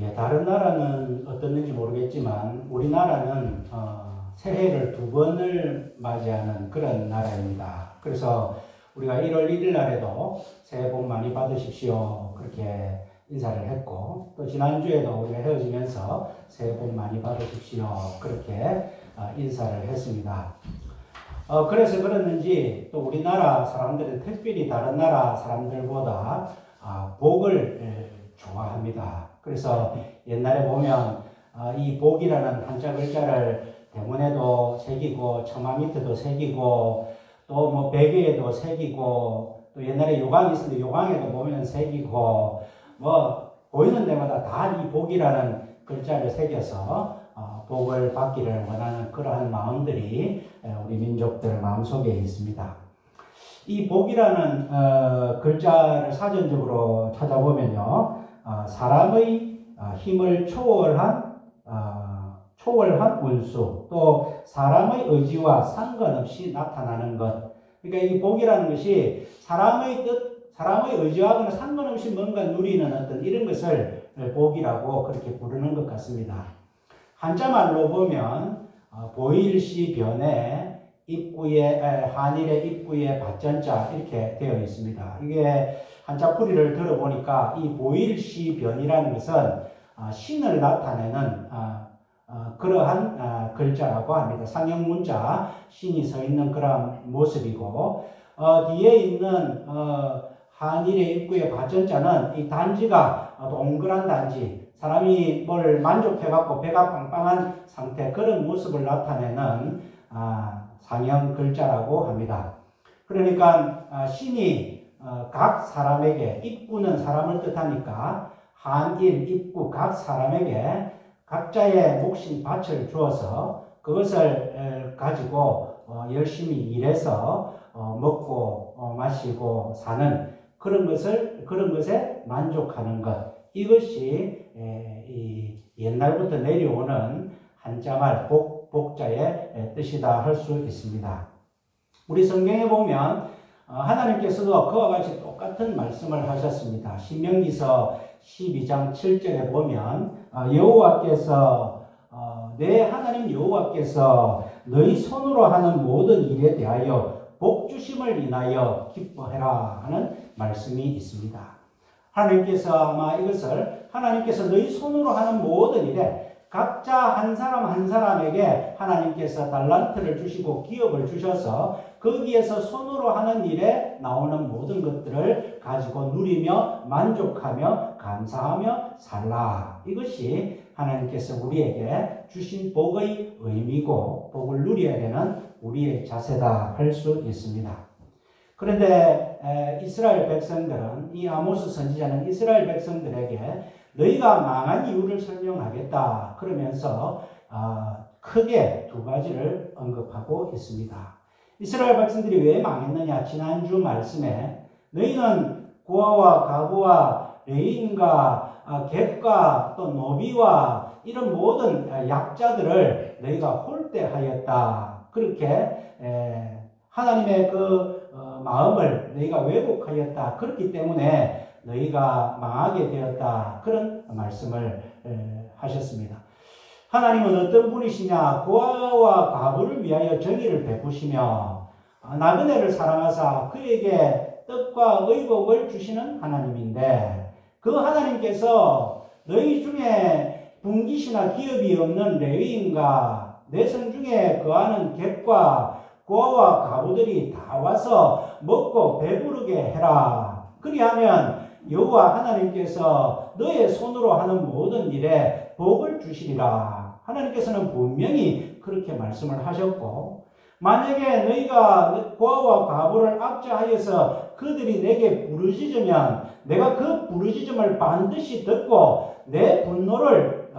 예, 다른 나라는 어떻는지 모르겠지만 우리나라는 새해를 2번을 맞이하는 그런 나라입니다. 그래서 우리가 1월 1일 날에도 새해 복 많이 받으십시오 그렇게 인사를 했고, 또 지난주에도 우리가 헤어지면서 새해 복 많이 받으십시오 그렇게 인사를 했습니다. 그래서 그랬는지 또 우리나라 사람들은 특별히 다른 나라 사람들보다 복을 좋아합니다. 그래서 옛날에 보면 이 복이라는 한자 글자를 대문에도 새기고 처마 밑에도 새기고 또 뭐 베개에도 새기고 또 옛날에 요강이 있었는데 요강에도 보면 새기고 뭐 보이는 데마다 다 이 복이라는 글자를 새겨서 복을 받기를 원하는 그러한 마음들이 우리 민족들 마음속에 있습니다. 이 복이라는 글자를 사전적으로 찾아보면요, 사람의 힘을 초월한 운수, 또 사람의 의지와 상관없이 나타나는 것. 그러니까 이 복이라는 것이 사람의 뜻, 사람의 의지하고는 상관없이 뭔가 누리는 어떤 이런 것을 복이라고 그렇게 부르는 것 같습니다. 한자말로 보면 보일시 변에 입구에 한일의 입구에 받전자 이렇게 되어 있습니다. 이게 한자풀이를 들어보니까 이 보일시 변이라는 것은 신을 나타내는 그러한 글자라고 합니다. 상형문자 신이 서 있는 그런 모습이고, 뒤에 있는 한일의 입구의 받전자는 이 단지가 동그란 단지, 사람이 뭘 만족해갖고 배가 빵빵한 상태, 그런 모습을 나타내는 상형 글자라고 합니다. 그러니까 신이 각 사람에게, 입구는 사람을 뜻하니까 한일, 입구 각 사람에게 각자의 몫인 밭을 주어서 그것을 가지고 열심히 일해서 먹고 마시고 사는 그런 것에 만족하는 것. 이것이 이 옛날부터 내려오는 한자말 복자의 뜻이다 할 수 있습니다. 우리 성경에 보면 하나님께서도 그와 같이 똑같은 말씀을 하셨습니다. 신명기서 12장 7절에 보면 여호와께서 내 하나님 여호와께서 너희 손으로 하는 모든 일에 대하여 복주심을 인하여 기뻐해라 하는 말씀이 있습니다. 하나님께서 아마 이것을 하나님께서 너희 손으로 하는 모든 일에 각자 한 사람 한 사람에게 하나님께서 달란트를 주시고 기업을 주셔서 거기에서 손으로 하는 일에 나오는 모든 것들을 가지고 누리며 만족하며 감사하며 살라. 이것이 하나님께서 우리에게 주신 복의 의미고 복을 누려야 되는 우리의 자세다 할 수 있습니다. 그런데 이스라엘 백성들은, 이 아모스 선지자는 이스라엘 백성들에게 너희가 망한 이유를 설명하겠다 그러면서 크게 2가지를 언급하고 있습니다. 이스라엘 백성들이 왜 망했느냐, 지난주 말씀에 너희는 고아와 가부와 레인과 객과 또 노비와 이런 모든 약자들을 너희가 홀대하였다. 그렇게 하나님의 그 마음을 너희가 왜곡하였다. 그렇기 때문에 너희가 망하게 되었다. 그런 말씀을 하셨습니다. 하나님은 어떤 분이시냐? 고아와 가부를 위하여 정의를 베푸시며 나그네를 사랑하사 그에게 떡과 의복을 주시는 하나님인데, 그 하나님께서 너희 중에 분깃이나 기업이 없는 레위인과 내성 중에 거하는 객과 고아와 가부들이 다 와서 먹고 배부르게 해라. 그리하면 여호와 하나님께서 너의 손으로 하는 모든 일에 복을 주시리라. 하나님께서는 분명히 그렇게 말씀을 하셨고, 만약에 너희가 고아와 가부를 압제하여서 그들이 내게 부르짖으면 내가 그 부르짖음을 반드시 듣고 내 분노를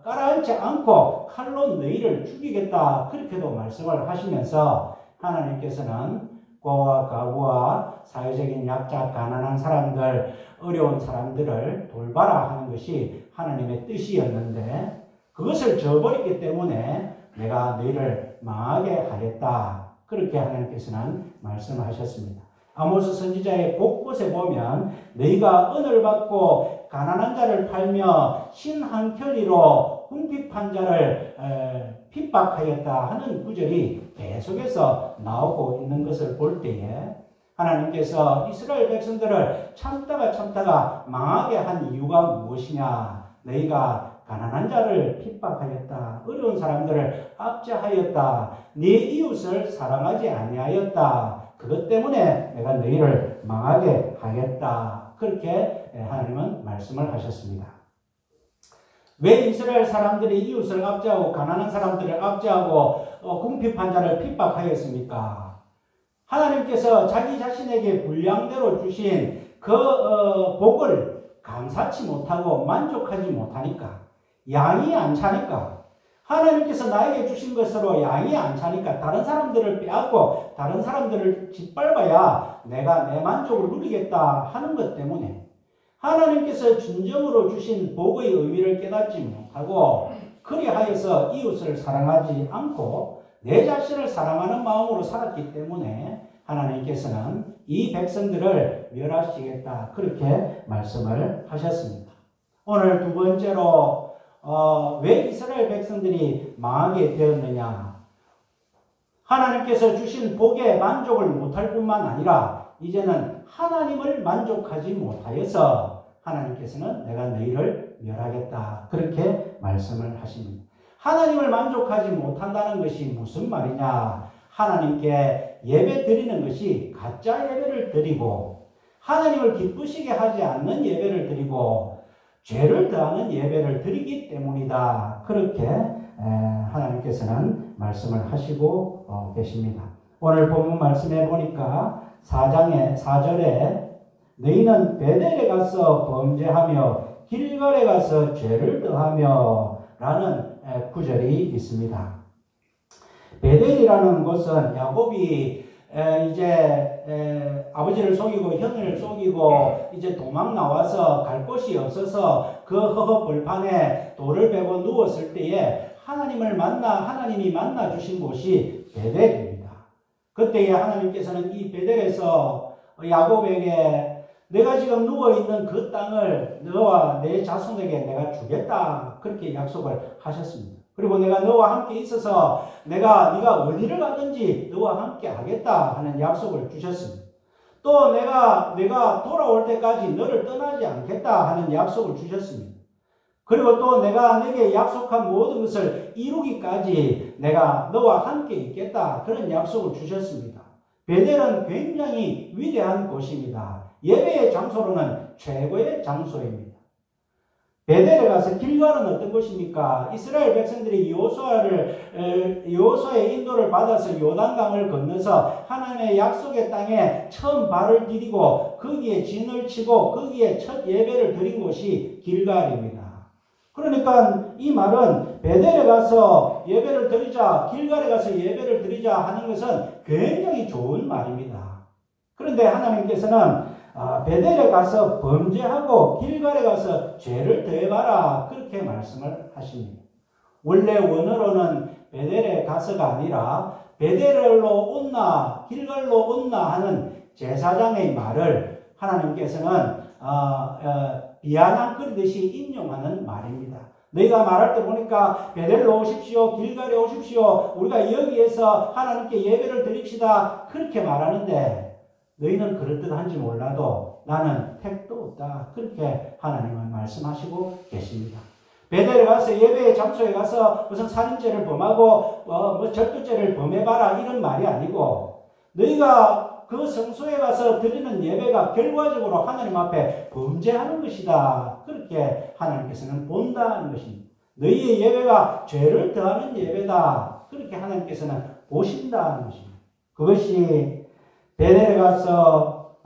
가라앉지 않고 칼로 너희를 죽이겠다. 그렇게도 말씀을 하시면서 하나님께서는 고아와 가부와 사회적인 약자, 가난한 사람들, 어려운 사람들을 돌봐라 하는 것이 하나님의 뜻이었는데, 그것을 저버렸기 때문에 내가 너희를 망하게 하겠다. 그렇게 하나님께서는 말씀하셨습니다. 아모스 선지자의 곳곳에 보면 너희가 은을 받고 가난한 자를 팔며 신한결의로 궁핍한 자를 핍박하였다 하는 구절이 계속해서 나오고 있는 것을 볼 때에 하나님께서 이스라엘 백성들을 참다가 망하게 한 이유가 무엇이냐? 너희가 가난한 자를 핍박하였다. 어려운 사람들을 압제하였다. 네 이웃을 사랑하지 아니하였다. 그것 때문에 내가 너희를 망하게 하겠다. 그렇게 하나님은 말씀을 하셨습니다. 왜 이스라엘 사람들이 이웃을 압제하고 가난한 사람들을 압제하고 궁핍한 자를 핍박하였습니까? 하나님께서 자기 자신에게 분량대로 주신 그 복을 감사치 못하고 만족하지 못하니까, 양이 안 차니까, 하나님께서 나에게 주신 것으로 양이 안 차니까 다른 사람들을 빼앗고 다른 사람들을 짓밟아야 내가 내 만족을 누리겠다 하는 것 때문에 하나님께서 진정으로 주신 복의 의미를 깨닫지 못하고 그리하여서 이웃을 사랑하지 않고 내 자신을 사랑하는 마음으로 살았기 때문에 하나님께서는 이 백성들을 멸하시겠다 그렇게 말씀을 하셨습니다. 오늘 두 번째로 왜 이스라엘 백성들이 망하게 되었느냐? 하나님께서 주신 복에 만족을 못할 뿐만 아니라 이제는 하나님을 만족하지 못하여서 하나님께서는 내가 너희를 멸하겠다 그렇게 말씀을 하십니다. 하나님을 만족하지 못한다는 것이 무슨 말이냐? 하나님께 예배 드리는 것이 가짜 예배를 드리고 하나님을 기쁘시게 하지 않는 예배를 드리고 죄를 더하는 예배를 드리기 때문이다. 그렇게 하나님께서는 말씀을 하시고 계십니다. 오늘 본문 말씀해 보니까 4장의 4절에 너희는 베델에 가서 범죄하며 길갈에 가서 죄를 더하며 라는 구절이 있습니다. 베델이라는 곳은 야곱이 이제 아버지를 속이고 형을 속이고 이제 도망 나와서 갈 곳이 없어서 그 허허벌판에 돌을 베고 누웠을 때에 하나님이 만나 주신 곳이 베델입니다. 그때에 하나님께서는 이 베델에서 야곱에게 내가 지금 누워있는 그 땅을 너와 내 자손에게 내가 주겠다 그렇게 약속을 하셨습니다. 그리고 내가 너와 함께 있어서 네가 어디를 가든지 너와 함께 하겠다 하는 약속을 주셨습니다. 또 내가 돌아올 때까지 너를 떠나지 않겠다 하는 약속을 주셨습니다. 그리고 또 내가 내게 약속한 모든 것을 이루기까지 내가 너와 함께 있겠다 그런 약속을 주셨습니다. 베델은 굉장히 위대한 곳입니다. 예배의 장소로는 최고의 장소입니다. 베델에 가서 길갈은 어떤 곳입니까? 이스라엘 백성들이 여호수아의 인도를 받아서 요단강을 건너서 하나님의 약속의 땅에 처음 발을 디디고 거기에 진을 치고 거기에 첫 예배를 드린 곳이 길갈입니다. 그러니까 이 말은 베델에 가서 예배를 드리자, 길갈에 가서 예배를 드리자 하는 것은 굉장히 좋은 말입니다. 그런데 하나님께서는 베델에 가서 범죄하고 길갈에 가서 죄를 더해봐라 그렇게 말씀을 하십니다. 원래 원어로는 베델에 가서가 아니라 베델로 온나 길갈로 온나 하는 제사장의 말을 하나님께서는 비아냥거리듯이 인용하는 말입니다. 너희가 말할 때 보니까 베델로 오십시오, 길갈에 오십시오, 우리가 여기에서 하나님께 예배를 드립시다 그렇게 말하는데 너희는 그럴듯한지 몰라도 나는 택도 없다. 그렇게 하나님은 말씀하시고 계십니다. 베델에 가서 예배의 장소에 가서 무슨 살인죄를 범하고 절도죄를 범해봐라 이런 말이 아니고 너희가 그 성소에 가서 드리는 예배가 결과적으로 하나님 앞에 범죄하는 것이다. 그렇게 하나님께서는 본다는 것입니다. 너희의 예배가 죄를 더하는 예배다. 그렇게 하나님께서는 보신다는 것입니다. 그것이 베델에 가서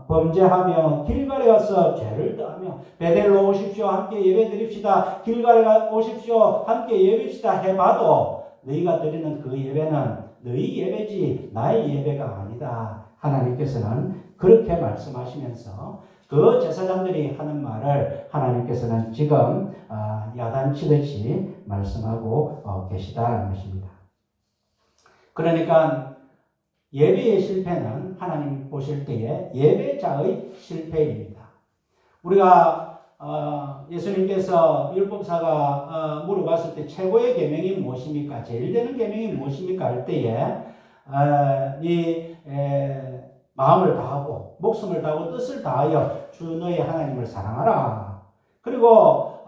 범죄하며 길갈에 가서 죄를 더하며 베델로 오십시오 함께 예배 드립시다 길갈에 오십시오 함께 예배합시다 해봐도 너희가 드리는 그 예배는 너희 예배지 나의 예배가 아니다. 하나님께서는 그렇게 말씀하시면서 그 제사장들이 하는 말을 하나님께서는 지금 야단치듯이 말씀하고 계시다는 것입니다. 그러니까 예배의 실패는 하나님 보실 때에 예배자의 실패입니다. 우리가 예수님께서 율법사가 물어봤을 때 최고의 계명이 무엇입니까? 제일 되는 계명이 무엇입니까? 할 때에 마음을 다하고 목숨을 다하고 뜻을 다하여 주 너의 하나님을 사랑하라. 그리고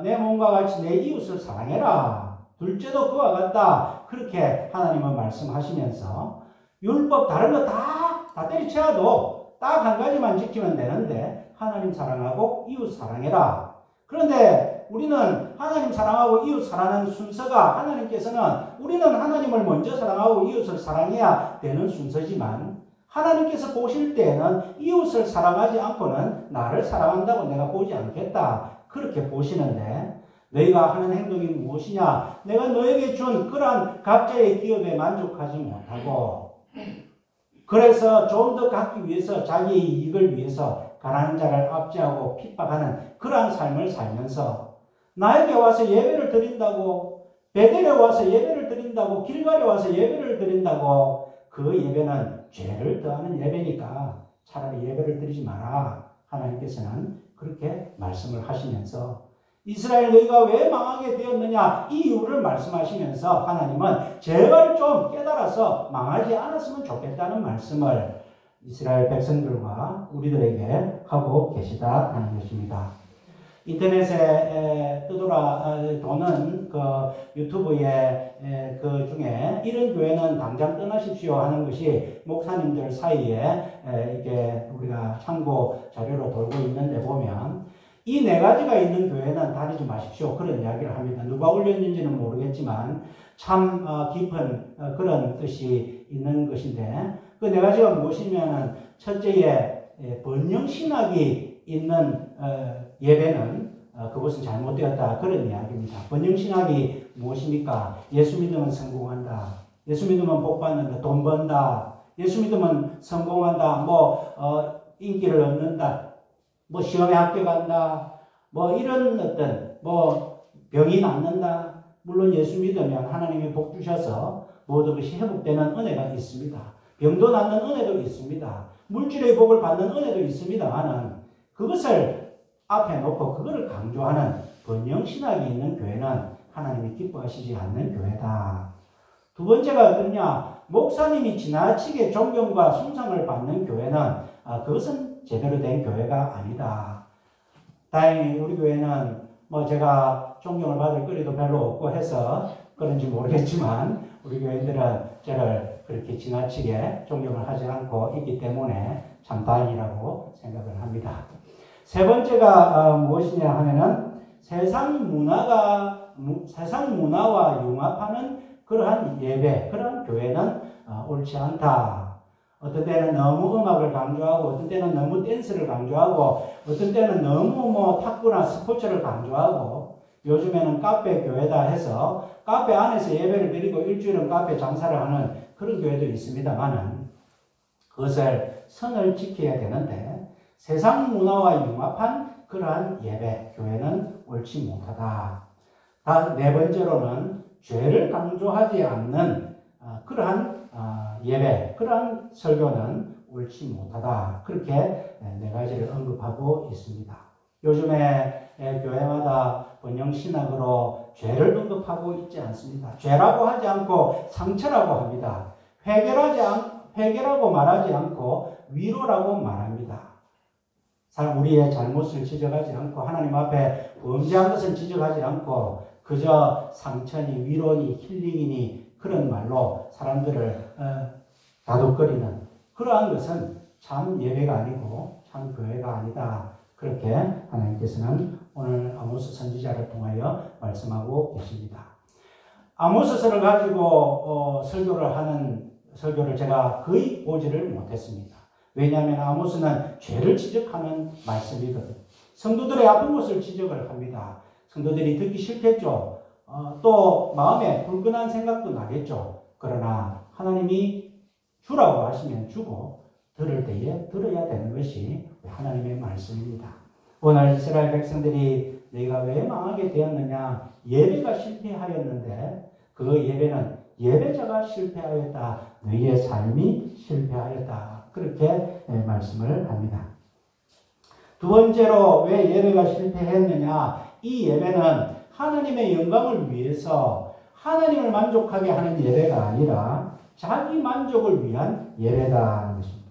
내 몸과 같이 내 이웃을 사랑해라. 둘째도 그와 같다. 그렇게 하나님은 말씀하시면서 율법 다른 거 다 때리쳐도 딱 한 가지만 지키면 되는데 하나님 사랑하고 이웃 사랑해라. 그런데 우리는 하나님 사랑하고 이웃 사랑하는 순서가 하나님께서는 우리는 하나님을 먼저 사랑하고 이웃을 사랑해야 되는 순서지만 하나님께서 보실 때에는 이웃을 사랑하지 않고는 나를 사랑한다고 내가 보지 않겠다. 그렇게 보시는데 너희가 하는 행동이 무엇이냐? 내가 너에게 준 그러한 각자의 기업에 만족하지 못하고 그래서 좀 더 갖기 위해서 자기의 이익을 위해서 가난한 자를 압제하고 핍박하는 그러한 삶을 살면서 나에게 와서 예배를 드린다고 베델에 와서 예배를 드린다고 길갈에 와서 예배를 드린다고 그 예배는 죄를 더하는 예배니까 차라리 예배를 드리지 마라. 하나님께서는 그렇게 말씀을 하시면서 이스라엘 너희가 왜 망하게 되었느냐 이 이유를 말씀하시면서 하나님은 제발 좀 깨달아서 망하지 않았으면 좋겠다는 말씀을 이스라엘 백성들과 우리들에게 하고 계시다 하는 것입니다. 인터넷에 도는 그 유튜브에 그 중에 이런 교회는 당장 떠나십시오 하는 것이 목사님들 사이에 이게 우리가 참고 자료로 돌고 있는데 보면 이 네 가지가 있는 교회는 다니지 마십시오. 그런 이야기를 합니다. 누가 올렸는지는 모르겠지만 참 깊은 그런 뜻이 있는 것인데 그 네 가지가 무엇이냐면 첫째에 번영신학이 있는 예배는 그것은 잘못되었다. 그런 이야기입니다. 번영신학이 무엇입니까? 예수 믿으면 성공한다. 예수 믿으면 복 받는다. 돈 번다. 예수 믿으면 성공한다. 인기를 얻는다. 시험에 합격한다. 이런 어떤, 병이 낫는다. 물론 예수 믿으면 하나님이 복 주셔서 모든 것이 회복되는 은혜가 있습니다. 병도 낫는 은혜도 있습니다. 물질의 복을 받는 은혜도 있습니다만은 그것을 앞에 놓고 그거를 강조하는 번영신학이 있는 교회는 하나님이 기뻐하시지 않는 교회다. 두 번째가 어떠냐? 목사님이 지나치게 존경과 숭상을 받는 교회는 그것은 제대로 된 교회가 아니다. 다행히 우리 교회는 제가 존경을 받을 거리도 별로 없고 해서 그런지 모르겠지만 우리 교회들은 저를 그렇게 지나치게 존경을 하지 않고 있기 때문에 참 다행이라고 생각을 합니다. 세 번째가 무엇이냐 하면은 세상 문화와 융합하는 그러한 예배, 그러한 교회는 옳지 않다. 어떤 때는 너무 음악을 강조하고 어떤 때는 너무 댄스를 강조하고 어떤 때는 너무 탁구나 스포츠를 강조하고 요즘에는 카페 교회다 해서 카페 안에서 예배를 드리고 일주일은 카페 장사를 하는 그런 교회도 있습니다만은 그것을 선을 지켜야 되는데 세상 문화와 융합한 그러한 예배, 교회는 옳지 못하다. 네 번째로는 죄를 강조하지 않는 그러한 예배, 그러한 설교는 옳지 못하다. 그렇게 네 가지를 언급하고 있습니다. 요즘에 교회마다 번영신학으로 죄를 언급하고 있지 않습니다. 죄라고 하지 않고 상처라고 합니다. 회개라고 말하지 않고 위로라고 말합니다. 우리의 잘못을 지적하지 않고 하나님 앞에 범죄한 것을 지적하지 않고 그저 상처니 위로니 힐링이니 그런 말로 사람들을 다독거리는 그러한 것은 참 예배가 아니고 참 교회가 아니다. 그렇게 하나님께서는 오늘 아모스 선지자를 통하여 말씀하고 계십니다. 아모스서를 가지고 설교를 제가 거의 보지를 못했습니다. 왜냐하면 아모스는 죄를 지적하는 말씀이거든요. 성도들의 아픈 것을 지적을 합니다. 성도들이 듣기 싫겠죠. 또 마음에 불끈한 생각도 나겠죠. 그러나 하나님이 주라고 하시면 주고 들을 때에 들어야 되는 것이 하나님의 말씀입니다. 오늘 이스라엘 백성들이 너희가 왜 망하게 되었느냐? 예배가 실패하였는데 그 예배는 예배자가 실패하였다. 너희의 삶이 실패하였다. 그렇게 말씀을 합니다. 두 번째로 왜 예배가 실패했느냐? 이 예배는 하나님의 영광을 위해서 하나님을 만족하게 하는 예배가 아니라 자기 만족을 위한 예배다 하는 것입니다.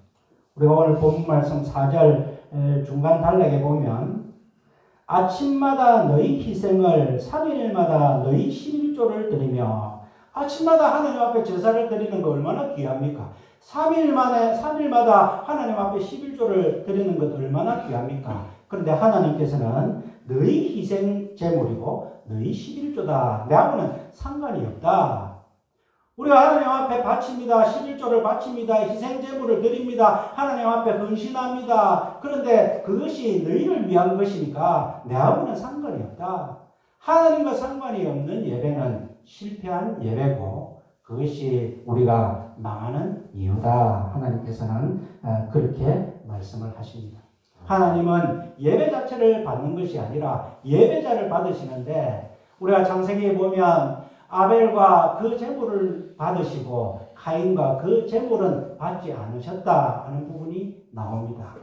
우리가 오늘 본문 말씀 4절 중간 단락에 보면 아침마다 너희 희생을 3일마다 너희 11조를 드리며 아침마다 하나님 앞에 제사를 드리는 거 얼마나 귀합니까? 3일마다 하나님 앞에 11조를 드리는 것 얼마나 귀합니까? 그런데 하나님께서는 너희 희생 제물이고 너희 11조다. 내하고는 상관이 없다. 우리가 하나님 앞에 바칩니다. 11조를 바칩니다. 희생 제물을 드립니다. 하나님 앞에 헌신합니다. 그런데 그것이 너희를 위한 것이니까 내하고는 상관이 없다. 하나님과 상관이 없는 예배는 실패한 예배고 그것이 우리가 망하는 이유다. 하나님께서는 그렇게 말씀을 하십니다. 하나님은 예배 자체를 받는 것이 아니라 예배자를 받으시는데 우리가 창세기에 보면 아벨과 그 제물을 받으시고 가인과 그 제물은 받지 않으셨다 하는 부분이 나옵니다.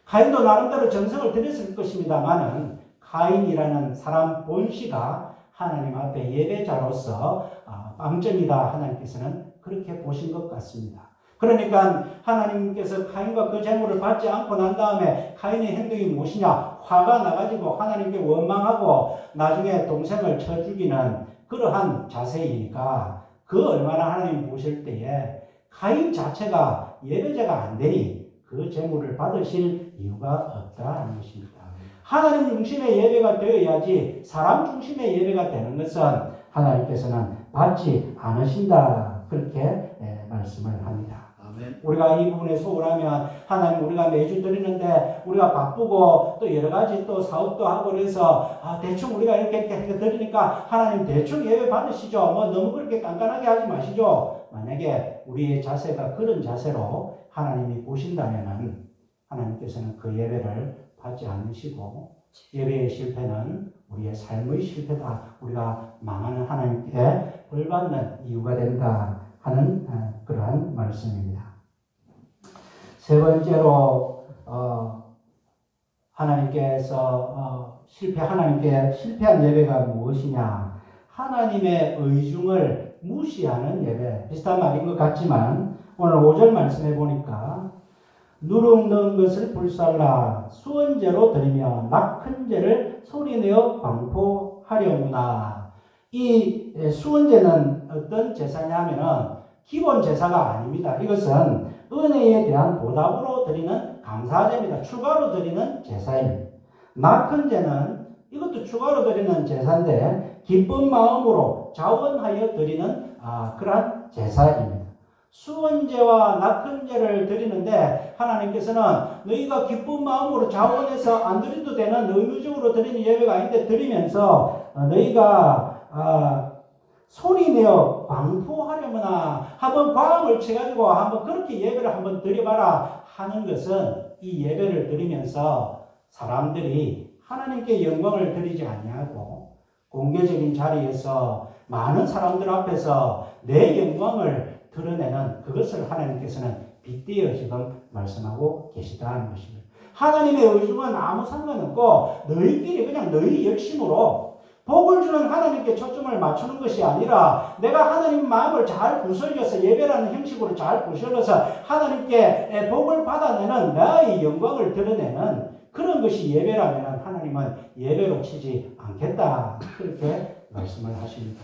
가인도 나름대로 정성을 들였을 것입니다만은 가인이라는 사람 본시가 하나님 앞에 예배자로서 빵점이다. 하나님께서는 그렇게 보신 것 같습니다. 그러니까 하나님께서 가인과 그 제물을 받지 않고 난 다음에 가인의 행동이 무엇이냐? 화가 나가지고 하나님께 원망하고 나중에 동생을 쳐 죽이는 그러한 자세이니까 그 얼마나 하나님 보실 때에 가인 자체가 예배자가 안 되니 그 제물을 받으실 이유가 없다는 것입니다. 하나님 중심의 예배가 되어야지 사람 중심의 예배가 되는 것은 하나님께서는 받지 않으신다. 그렇게 말씀을 합니다. 우리가 이 부분에 소홀하면 하나님 우리가 매주 드리는데 우리가 바쁘고 또 여러 가지 또 사업도 하고 그래서 대충 우리가 이렇게 드리니까 하나님 대충 예배 받으시죠. 뭐 너무 그렇게 깐깐하게 하지 마시죠. 만약에 우리의 자세가 그런 자세로 하나님이 보신다면은 하나님께서는 그 예배를 받지 않으시고 예배의 실패는 우리의 삶의 실패다. 우리가 망하는 하나님께 벌받는 이유가 된다 하는 그러한 말씀입니다. 세 번째로 하나님께서 실패한 예배가 무엇이냐? 하나님의 의중을 무시하는 예배. 비슷한 말인 것 같지만 오늘 5절 말씀해 보니까 누룩는 것을 불살라 수언제로 드리며 낙큰 제를 소리내어 광포하려무나. 이 수언제는 어떤 제사냐 하면은 기본 제사가 아닙니다. 이것은 은혜에 대한 보답으로 드리는 감사제입니다. 추가로 드리는 제사입니다. 낙큰 제는 이것도 추가로 드리는 제사인데 기쁜 마음으로 자원하여 드리는 그러한 제사입니다. 수언제와 낙헌제를 드리는데 하나님께서는 너희가 기쁜 마음으로 자원해서 안 드려도 되는 의무적으로 드리는 예배가 아닌데 드리면서 너희가 소리내어 광포하려거나 한번 광을 쳐가지고 한번 그렇게 예배를 한번 드려봐라 하는 것은 이 예배를 드리면서 사람들이 하나님께 영광을 드리지 아니하고 공개적인 자리에서 많은 사람들 앞에서 내 영광을 드러내는 그것을 하나님께서는 빗대어 지금 말씀하고 계시다는 것입니다. 하나님의 의중은 아무 상관없고 너희끼리 그냥 너희 열심으로 복을 주는 하나님께 초점을 맞추는 것이 아니라 내가 하나님 마음을 잘 부설려서 예배라는 형식으로 잘 부설려서 하나님께 복을 받아내는 나의 영광을 드러내는 그런 것이 예배라면 하나님은 예배로 치지 않겠다. 그렇게 말씀을 하십니다.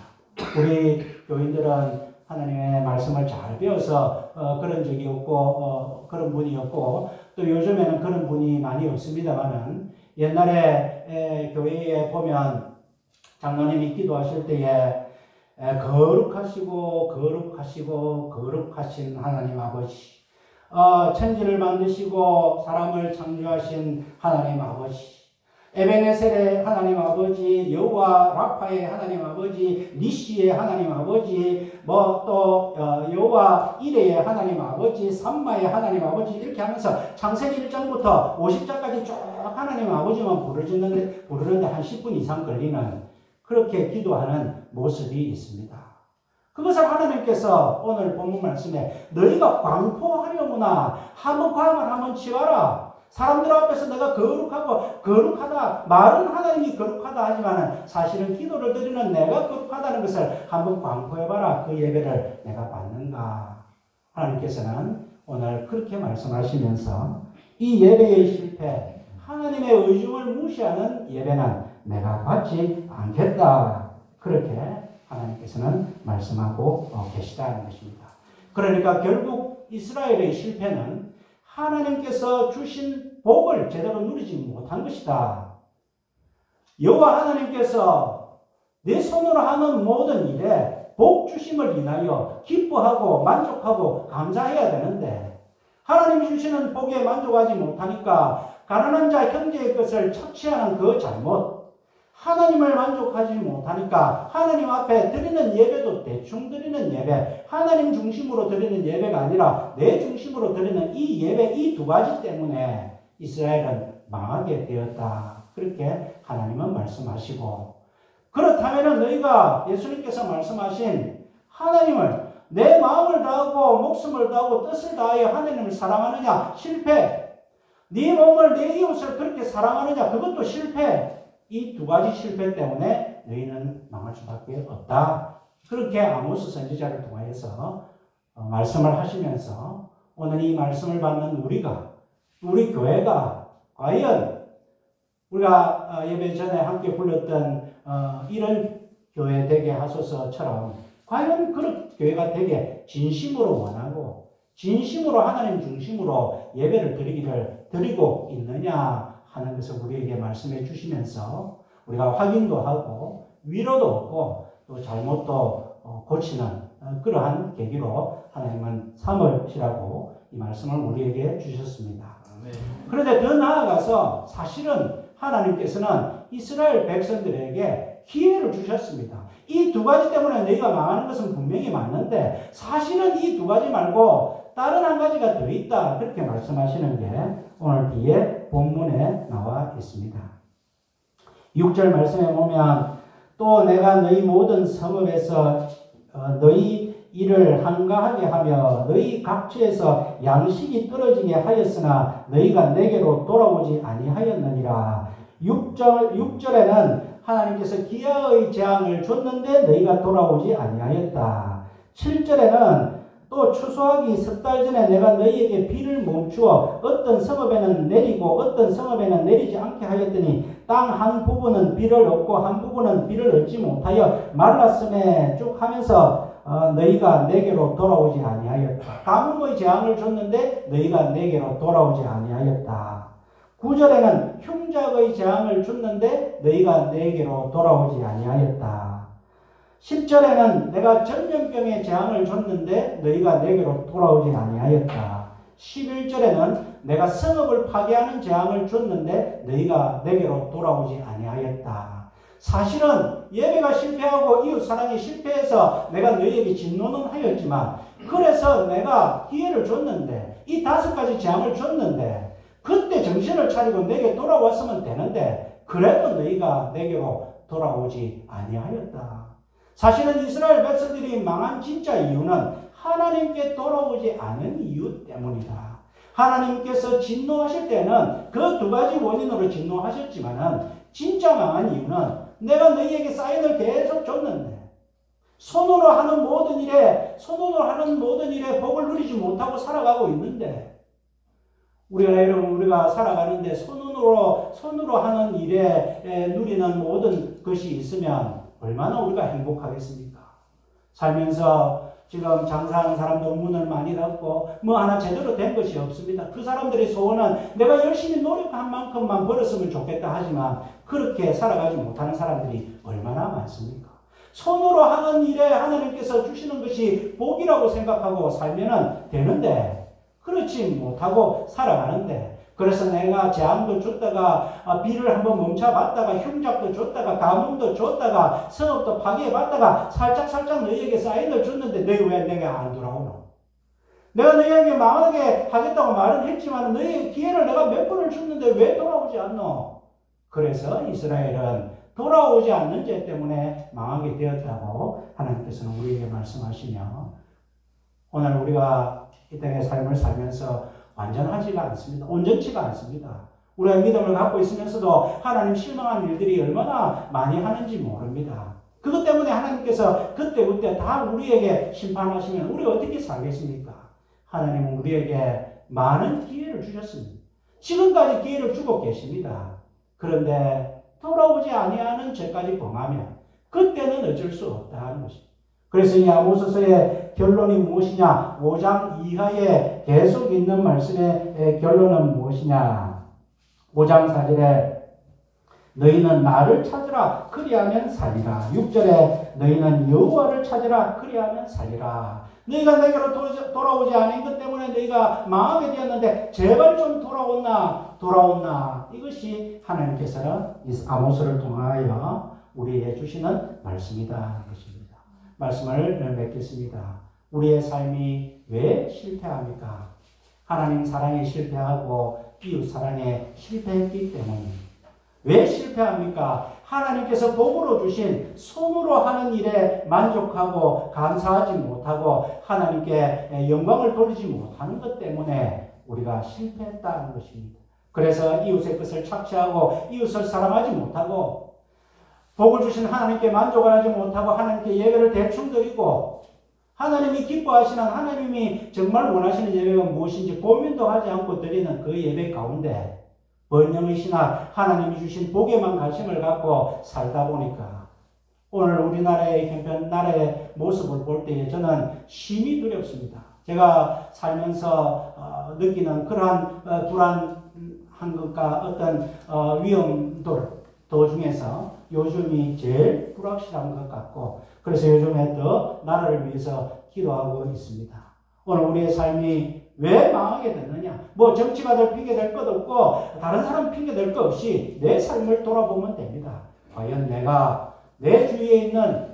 우리 교인들은 하나님의 말씀을 잘 배워서 그런 적이 없고 그런 분이 없고 또 요즘에는 그런 분이 많이 없습니다만은 옛날에 교회에 보면 장로님이 기도하실 때에 거룩하시고 거룩하신 하나님 아버지, 천지를 만드시고 사람을 창조하신 하나님 아버지, 에베네셀의 하나님 아버지, 여호와 라파의 하나님 아버지, 니시의 하나님 아버지, 또 여호와 이레의 하나님 아버지, 삼마의 하나님 아버지 이렇게 하면서 창세기 1장부터 50장까지 쭉 하나님 아버지만 부르는데 한 10분 이상 걸리는 그렇게 기도하는 모습이 있습니다. 그것을 하나님께서 오늘 본문 말씀에 너희가 광포하려무나 한번 광을 한번 치워라. 사람들 앞에서 내가 거룩하다, 말은 하나님이 거룩하다 하지만 사실은 기도를 드리는 내가 거룩하다는 것을 한번 광고해봐라. 그 예배를 내가 받는가. 하나님께서는 오늘 그렇게 말씀하시면서 이 예배의 실패, 하나님의 의중을 무시하는 예배는 내가 받지 않겠다. 그렇게 하나님께서는 말씀하고 계시다는 것입니다. 그러니까 결국 이스라엘의 실패는 하나님께서 주신 복을 제대로 누리지 못한 것이다. 여호와 하나님께서 내 손으로 하는 모든 일에 복 주심을 인하여 기뻐하고 만족하고 감사해야 되는데 하나님이 주시는 복에 만족하지 못하니까 가난한 자 형제의 것을 착취하는 그 잘못, 하나님을 만족하지 못하니까 하나님 앞에 드리는 예배도 대충 드리는 예배, 하나님 중심으로 드리는 예배가 아니라 내 중심으로 드리는 이 예배, 이 두 가지 때문에 이스라엘은 망하게 되었다. 그렇게 하나님은 말씀하시고, 그렇다면 너희가 예수님께서 말씀하신 하나님을 내 마음을 다하고 목숨을 다하고 뜻을 다하여 하나님을 사랑하느냐? 실패. 네 몸을 내 이웃을 그렇게 사랑하느냐? 그것도 실패. 이 두 가지 실패 때문에 너희는 망할 수밖에 없다. 그렇게 아모스 선지자를 통해서 말씀을 하시면서 오늘 이 말씀을 받는 우리 교회가 과연 우리가 예배 전에 함께 불렀던 이런 교회 되게 하소서처럼 과연 그런 교회가 되게 진심으로 원하고 진심으로 하나님 중심으로 예배를 드리고 있느냐 하는 것을 우리에게 말씀해 주시면서 우리가 확인도 하고 위로도 얻고 또 잘못도 고치는 그러한 계기로 하나님은 삼으시라고 이 말씀을 우리에게 주셨습니다. 그런데 더 나아가서 사실은 하나님께서는 이스라엘 백성들에게 기회를 주셨습니다. 이 두 가지 때문에 너희가 망하는 것은 분명히 맞는데 사실은 이 두 가지 말고 다른 한 가지가 더 있다. 그렇게 말씀하시는 게 오늘 뒤에 본문에 나와 있습니다. 6절 말씀에 보면 또 내가 너희 모든 성읍에서 너희 일을 한가하게 하며 너희 각지에서 양식이 떨어지게 하였으나 너희가 내게로 돌아오지 아니하였느니라. 6절에는 하나님께서 기아의 재앙을 줬는데 너희가 돌아오지 아니하였다. 7절에는 또 추수하기 석 달 전에 내가 너희에게 비를 멈추어 어떤 성읍에는 내리고 어떤 성읍에는 내리지 않게 하였더니 땅 한 부분은 비를 얻고 한 부분은 비를 얻지 못하여 말랐음에 쭉 하면서 너희가 내게로 돌아오지 아니하였다. 가뭄의 재앙을 줬는데 너희가 내게로 돌아오지 아니하였다. 9절에는 흉작의 재앙을 줬는데 너희가 내게로 돌아오지 아니하였다. 10절에는 내가 전염병의 재앙을 줬는데 너희가 내게로 돌아오지 아니하였다. 11절에는 내가 성읍을 파괴하는 재앙을 줬는데 너희가 내게로 돌아오지 아니하였다. 사실은 예배가 실패하고 이웃사랑이 실패해서 내가 너희에게 진노는 하였지만 그래서 내가 기회를 줬는데 이 5가지 재앙을 줬는데 그때 정신을 차리고 내게 돌아왔으면 되는데 그래도 너희가 내게로 돌아오지 아니하였다. 사실은 이스라엘 백성들이 망한 진짜 이유는 하나님께 돌아오지 않은 이유 때문이다. 하나님께서 진노하실 때는 그 두 가지 원인으로 진노하셨지만은 진짜 망한 이유는 내가 너희에게 사인을 계속 줬는데 손으로 하는 모든 일에 복을 누리지 못하고 살아가고 있는데 우리가 살아가는데 손으로 하는 일에 누리는 모든 것이 있으면 얼마나 우리가 행복하겠습니까? 살면서 지금 장사하는 사람도 문을 많이 닫고 뭐 하나 제대로 된 것이 없습니다. 그 사람들의 소원은 내가 열심히 노력한 만큼만 벌었으면 좋겠다 하지만 그렇게 살아가지 못하는 사람들이 얼마나 많습니까? 손으로 하는 일에 하나님께서 주시는 것이 복이라고 생각하고 살면은 되는데 그렇지 못하고 살아가는데 그래서 내가 재앙도 줬다가 비를 한번 멈춰봤다가 흉작도 줬다가 가뭄도 줬다가 성읍도 파괴해봤다가 살짝 너희에게 사인을 줬는데 너희 왜 내게 안 돌아오노? 내가 너희에게 망하게 하겠다고 말은 했지만 너희에게 기회를 내가 몇 번을 줬는데 왜 돌아오지 않노? 그래서 이스라엘은 돌아오지 않는 죄 때문에 망하게 되었다고 하나님께서는 우리에게 말씀하시며 오늘 우리가 이 땅의 삶을 살면서 완전하지가 않습니다. 온전치가 않습니다. 우리가 믿음을 갖고 있으면서도 하나님 실망한 일들이 얼마나 많이 하는지 모릅니다. 그것 때문에 하나님께서 그때그때 다 우리에게 심판하시면 우리가 어떻게 살겠습니까? 하나님은 우리에게 많은 기회를 주셨습니다. 지금까지 기회를 주고 계십니다. 그런데 돌아오지 아니하는 죄까지 범하면 그때는 어쩔 수 없다는 것입니다. 그래서 이 아모스서의 결론이 무엇이냐? 5장 이하에 계속 있는 말씀의 결론은 무엇이냐? 5장 4절에 너희는 나를 찾으라 그리하면 살리라. 6절에 너희는 여호와를 찾으라 그리하면 살리라. 너희가 내게로 돌아오지 않은 것 때문에 너희가 망하게 되었는데 제발 좀 돌아온나. 이것이 하나님께서는 이 아모스를 통하여 우리에게 주시는 말씀이다. 것입니다. 말씀을 맺겠습니다. 우리의 삶이 왜 실패합니까? 하나님 사랑에 실패하고 이웃 사랑에 실패했기 때문입니다. 왜 실패합니까? 하나님께서 복으로 주신 손으로 하는 일에 만족하고 감사하지 못하고 하나님께 영광을 돌리지 못하는 것 때문에 우리가 실패했다는 것입니다. 그래서 이웃의 것을 착취하고 이웃을 사랑하지 못하고 복을 주신 하나님께 만족을 하지 못하고 하나님께 예배를 대충 드리고 하나님이 기뻐하시는 하나님이 정말 원하시는 예배가 무엇인지 고민도 하지 않고 드리는 그 예배 가운데 번영이시나 하나님이 주신 복에만 관심을 갖고 살다 보니까 오늘 우리나라의 형편, 나라의 모습을 볼 때에 저는 심히 두렵습니다. 제가 살면서 느끼는 그러한 불안한 것과 어떤 위험들 중에서 요즘이 제일 불확실한 것 같고 그래서 요즘에 더 나라를 위해서 기도하고 있습니다. 오늘 우리의 삶이 왜 망하게 됐느냐? 뭐 정치가들 핑계댈 것 없고 다른 사람 핑계댈 것 없이 내 삶을 돌아보면 됩니다. 과연 내가 내 주위에 있는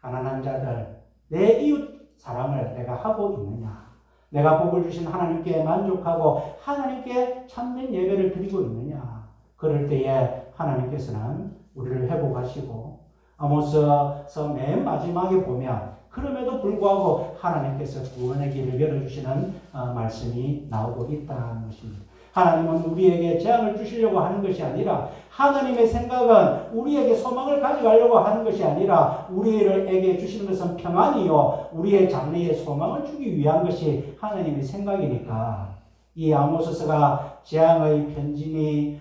가난한 자들, 내 이웃 사랑을 내가 하고 있느냐? 내가 복을 주신 하나님께 만족하고 하나님께 참된 예배를 드리고 있느냐? 그럴 때에 하나님께서는 우리를 회복하시고 아모스서 맨 마지막에 보면 그럼에도 불구하고 하나님께서 구원의 길을 열어주시는 말씀이 나오고 있다는 것입니다. 하나님은 우리에게 재앙을 주시려고 하는 것이 아니라 하나님의 생각은 우리에게 소망을 가져가려고 하는 것이 아니라 우리에게 주시는 것은 평안이요 우리의 장래에 소망을 주기 위한 것이 하나님의 생각이니까 이 아모스서가 재앙의 편지니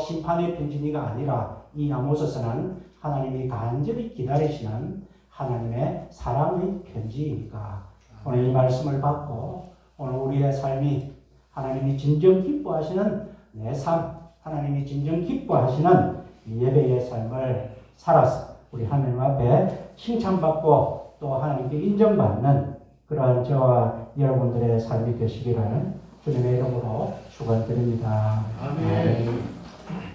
심판의 편지니가 아니라 이 아모스서는 하나님이 간절히 기다리시는 하나님의 사랑의 편지이니까 오늘 이 말씀을 받고 오늘 우리의 삶이 하나님이 진정 기뻐하시는 내 삶, 하나님이 진정 기뻐하시는 예배의 삶을 살아서 우리 하나님 앞에 칭찬받고 또 하나님께 인정받는 그러한 저와 여러분들의 삶이 되시기를 주님의 이름으로 축원드립니다. 아멘.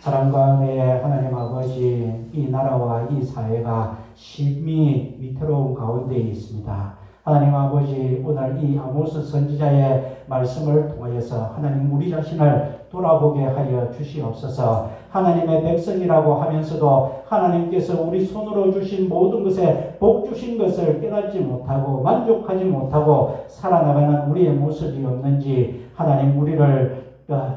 사랑과 은혜의 하나님 아버지, 이 나라와 이 사회가 심히 위태로운 가운데 있습니다. 하나님 아버지, 오늘 이 아모스 선지자의 말씀을 통하여서 하나님 우리 자신을 돌아보게 하여 주시옵소서. 하나님의 백성이라고 하면서도 하나님께서 우리 손으로 주신 모든 것에 복 주신 것을 깨닫지 못하고 만족하지 못하고 살아나가는 우리의 모습이 없는지 하나님 우리를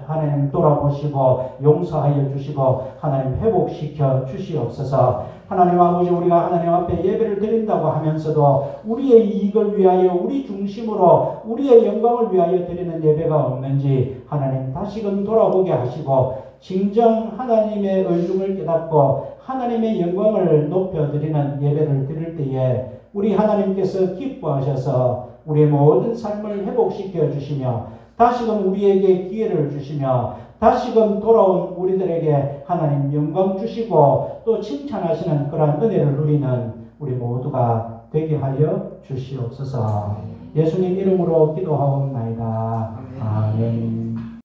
하나님 돌아보시고 용서하여 주시고 하나님 회복시켜 주시옵소서. 하나님 아버지, 우리가 하나님 앞에 예배를 드린다고 하면서도 우리의 이익을 위하여 우리 중심으로 우리의 영광을 위하여 드리는 예배가 없는지 하나님 다시금 돌아보게 하시고 진정 하나님의 의중을 깨닫고 하나님의 영광을 높여드리는 예배를 드릴 때에 우리 하나님께서 기뻐하셔서 우리의 모든 삶을 회복시켜 주시며 다시금 우리에게 기회를 주시며 다시금 돌아온 우리들에게 하나님 영광 주시고 또 칭찬하시는 그러한 은혜를 누리는 우리 모두가 되게 하여 주시옵소서. 예수님 이름으로 기도하옵나이다. 아멘.